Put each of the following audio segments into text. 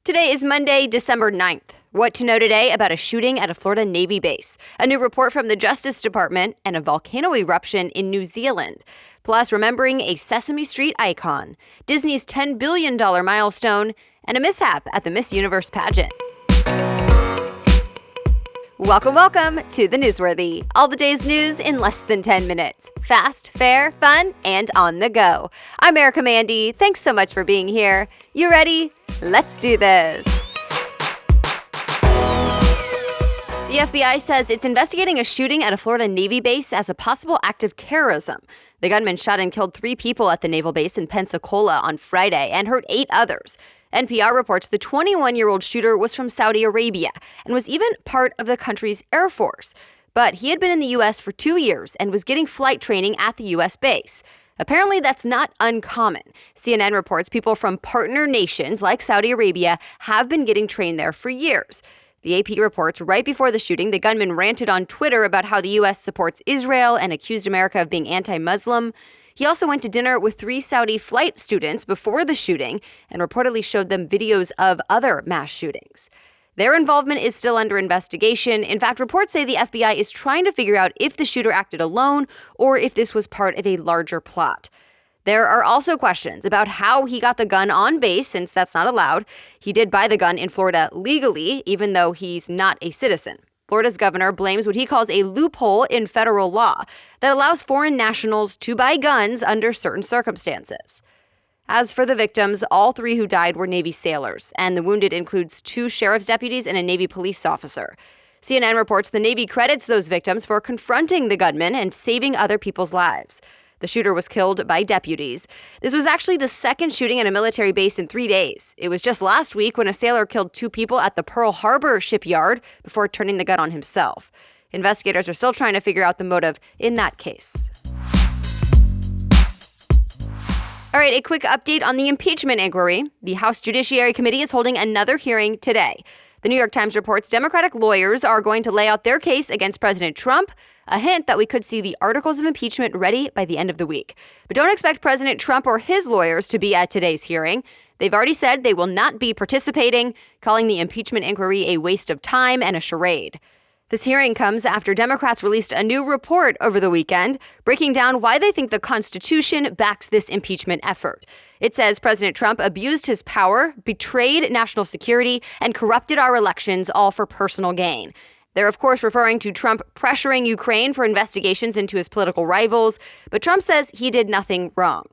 Today is Monday, December 9th. What to know today about a shooting at a Florida Navy base, a new report from the Justice Department, and a volcano eruption in New Zealand. Plus, remembering a Sesame Street icon, Disney's $10 billion milestone, and a mishap at the Miss Universe pageant. Welcome to The Newsworthy. All the day's news in less than 10 minutes. Fast, fair, fun, and on the go. I'm Erica Mandy. Thanks so much for being here. You ready? Let's do this. The FBI says it's investigating a shooting at a Florida Navy base as a possible act of terrorism. The gunman shot and killed 3 people at the naval base in Pensacola on Friday and hurt 8 others. NPR reports the 21-year-old shooter was from Saudi Arabia and was even part of the country's Air Force. But he had been in the U.S. for 2 years and was getting flight training at the U.S. base. Apparently, that's not uncommon. CNN reports people from partner nations like Saudi Arabia have been getting trained there for years. The AP reports right before the shooting, the gunman ranted on Twitter about how the U.S. supports Israel and accused America of being anti-Muslim. He also went to dinner with 3 Saudi flight students before the shooting and reportedly showed them videos of other mass shootings. Their involvement is still under investigation. In fact, reports say the FBI is trying to figure out if the shooter acted alone or if this was part of a larger plot. There are also questions about how he got the gun on base, since that's not allowed. He did buy the gun in Florida legally, even though he's not a citizen. Florida's governor blames what he calls a loophole in federal law that allows foreign nationals to buy guns under certain circumstances. As for the victims, all 3 who died were Navy sailors, and the wounded includes 2 sheriff's deputies and a Navy police officer. CNN reports the Navy credits those victims for confronting the gunman and saving other people's lives. The shooter was killed by deputies. This was actually the second shooting at a military base in 3 days. It was just last week when a sailor killed 2 people at the Pearl Harbor shipyard before turning the gun on himself. Investigators are still trying to figure out the motive in that case. All right, a quick update on the impeachment inquiry. The House Judiciary Committee is holding another hearing today. The New York Times reports Democratic lawyers are going to lay out their case against President Trump, a hint that we could see the articles of impeachment ready by the end of the week. But don't expect President Trump or his lawyers to be at today's hearing. They've already said they will not be participating, calling the impeachment inquiry a waste of time and a charade. This hearing comes after Democrats released a new report over the weekend, breaking down why they think the Constitution backs this impeachment effort. It says President Trump abused his power, betrayed national security, and corrupted our elections, all for personal gain. They're, of course, referring to Trump pressuring Ukraine for investigations into his political rivals, but Trump says he did nothing wrong.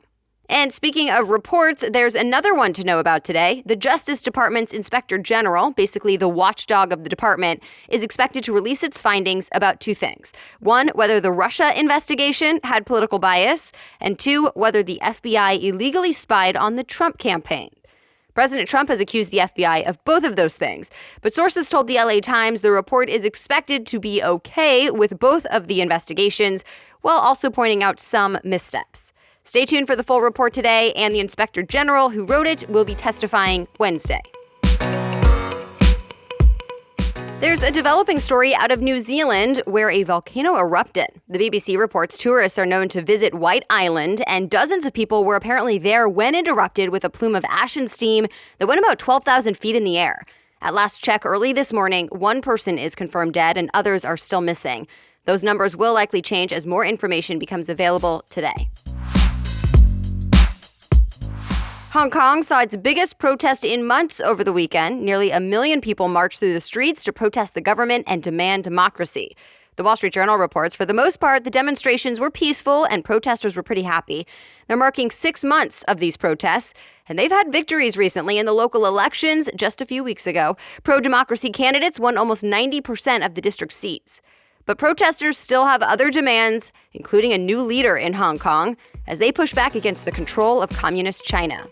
And speaking of reports, there's another one to know about today. The Justice Department's Inspector General, basically the watchdog of the department, is expected to release its findings about 2 things. 1, whether the Russia investigation had political bias, and 2, whether the FBI illegally spied on the Trump campaign. President Trump has accused the FBI of both of those things, but sources told the LA Times the report is expected to be okay with both of the investigations, while also pointing out some missteps. Stay tuned for the full report today, and the Inspector General who wrote it will be testifying Wednesday. There's a developing story out of New Zealand where a volcano erupted. The BBC reports tourists are known to visit White Island, and dozens of people were apparently there when it erupted with a plume of ash and steam that went about 12,000 feet in the air. At last check early this morning, 1 person is confirmed dead and others are still missing. Those numbers will likely change as more information becomes available today. Hong Kong saw its biggest protest in months over the weekend. Nearly 1 million people marched through the streets to protest the government and demand democracy. The Wall Street Journal reports, for the most part, the demonstrations were peaceful and protesters were pretty happy. They're marking 6 months of these protests, and they've had victories recently in the local elections just a few weeks ago. Pro-democracy candidates won almost 90% of the district seats. But protesters still have other demands, including a new leader in Hong Kong, as they push back against the control of communist China.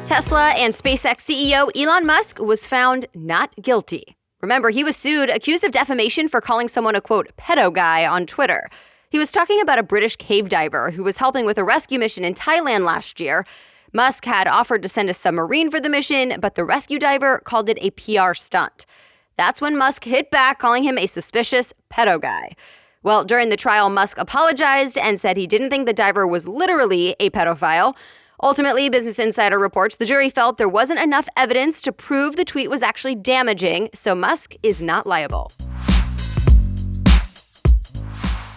Tesla and SpaceX CEO Elon Musk was found not guilty. Remember, he was sued, accused of defamation for calling someone a, quote, pedo guy on Twitter. He was talking about a British cave diver who was helping with a rescue mission in Thailand last year. Musk had offered to send a submarine for the mission, but the rescue diver called it a PR stunt. That's when Musk hit back, calling him a suspicious pedo guy. Well, during the trial, Musk apologized and said he didn't think the diver was literally a pedophile. Ultimately, Business Insider reports the jury felt there wasn't enough evidence to prove the tweet was actually damaging, so Musk is not liable.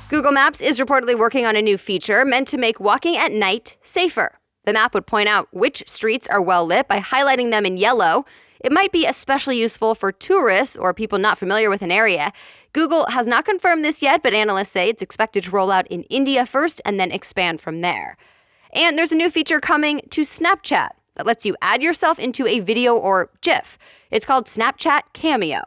Google Maps is reportedly working on a new feature meant to make walking at night safer. The map would point out which streets are well lit by highlighting them in yellow. It might be especially useful for tourists or people not familiar with an area. Google has not confirmed this yet, but analysts say it's expected to roll out in India first and then expand from there. And there's a new feature coming to Snapchat that lets you add yourself into a video or GIF. It's called Snapchat Cameo.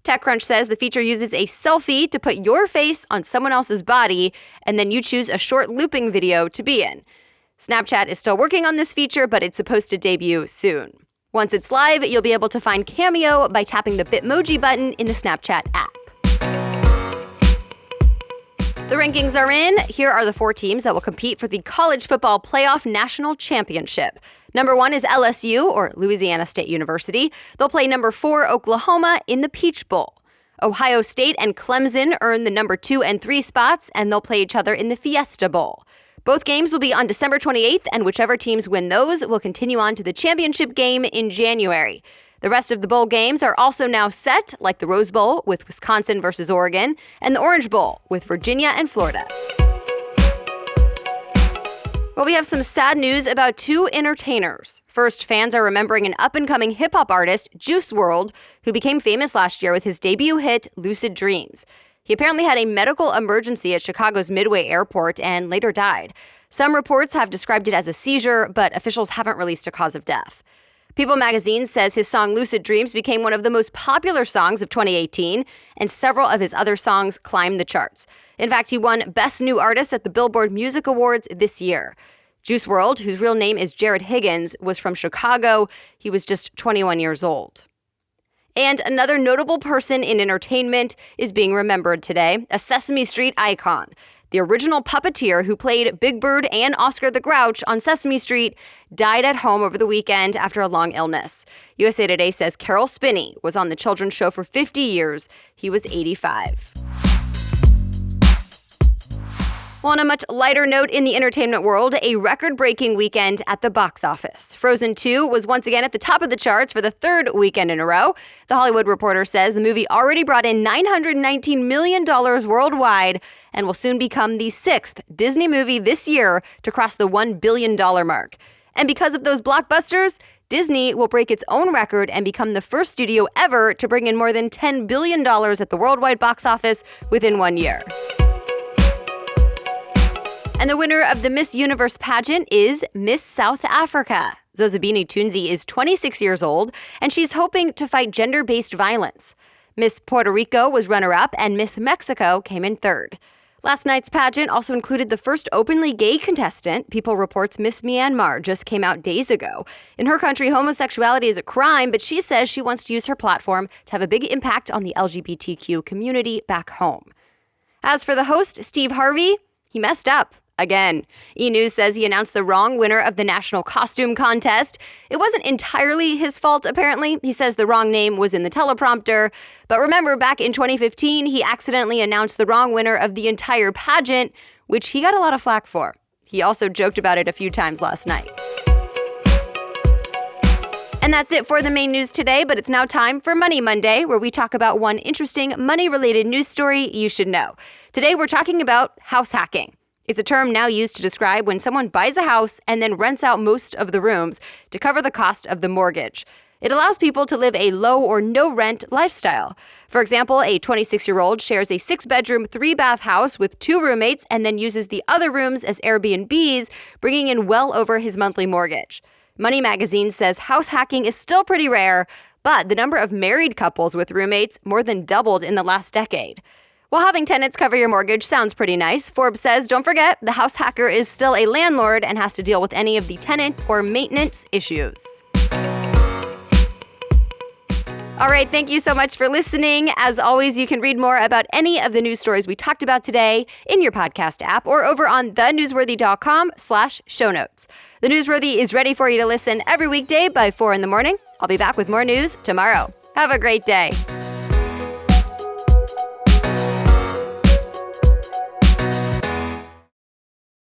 TechCrunch says the feature uses a selfie to put your face on someone else's body, and then you choose a short looping video to be in. Snapchat is still working on this feature, but it's supposed to debut soon. Once it's live, you'll be able to find Cameo by tapping the Bitmoji button in the Snapchat app. The rankings are in. Here are the 4 teams that will compete for the College Football Playoff National Championship. Number 1 is LSU, or Louisiana State University. They'll play number 4, Oklahoma, in the Peach Bowl. Ohio State and Clemson earn the number 2 and 3 spots, and they'll play each other in the Fiesta Bowl. Both games will be on December 28th, and whichever teams win those will continue on to the championship game in January. The rest of the bowl games are also now set, like the Rose Bowl with Wisconsin versus Oregon, and the Orange Bowl with Virginia and Florida. Well, we have some sad news about 2 entertainers. First, fans are remembering an up-and-coming hip-hop artist, Juice WRLD, who became famous last year with his debut hit, Lucid Dreams. He apparently had a medical emergency at Chicago's Midway Airport and later died. Some reports have described it as a seizure, but officials haven't released a cause of death. People magazine says his song Lucid Dreams became one of the most popular songs of 2018, and several of his other songs climbed the charts. In fact, he won Best New Artist at the Billboard Music Awards this year. Juice WRLD, whose real name is Jared Higgins, was from Chicago. He was just 21 years old. And another notable person in entertainment is being remembered today, a Sesame Street icon. The original puppeteer who played Big Bird and Oscar the Grouch on Sesame Street died at home over the weekend after a long illness. USA Today says Carol Spinney was on the children's show for 50 years. He was 85. Well, on a much lighter note in the entertainment world, a record-breaking weekend at the box office. Frozen 2 was once again at the top of the charts for the 3rd weekend in a row. The Hollywood Reporter says the movie already brought in $919 million worldwide and will soon become the 6th Disney movie this year to cross the $1 billion mark. And because of those blockbusters, Disney will break its own record and become the first studio ever to bring in more than $10 billion at the worldwide box office within 1 year. And the winner of the Miss Universe pageant is Miss South Africa. Zozibini Tunzi is 26 years old, and she's hoping to fight gender-based violence. Miss Puerto Rico was runner-up, and Miss Mexico came in 3rd. Last night's pageant also included the first openly gay contestant. People reports Miss Myanmar just came out days ago. In her country, homosexuality is a crime, but she says she wants to use her platform to have a big impact on the LGBTQ community back home. As for the host, Steve Harvey, he messed up. Again, E! News says he announced the wrong winner of the national costume contest. It wasn't entirely his fault, apparently. He says the wrong name was in the teleprompter. But remember, back in 2015, he accidentally announced the wrong winner of the entire pageant, which he got a lot of flack for. He also joked about it a few times last night. And that's it for the main news today, but it's now time for Money Monday, where we talk about one interesting money-related news story you should know. Today, we're talking about house hacking. It's a term now used to describe when someone buys a house and then rents out most of the rooms to cover the cost of the mortgage. It allows people to live a low or no rent lifestyle. For example, a 26-year-old shares a 6-bedroom, 3-bath house with 2 roommates and then uses the other rooms as Airbnbs, bringing in well over his monthly mortgage. Money Magazine says house hacking is still pretty rare, but the number of married couples with roommates more than doubled in the last decade. While having tenants cover your mortgage sounds pretty nice, Forbes says, don't forget, the house hacker is still a landlord and has to deal with any of the tenant or maintenance issues. All right, thank you so much for listening. As always, you can read more about any of the news stories we talked about today in your podcast app or over on thenewsworthy.com/show notes. The Newsworthy is ready for you to listen every weekday by 4 in the morning. I'll be back with more news tomorrow. Have a great day.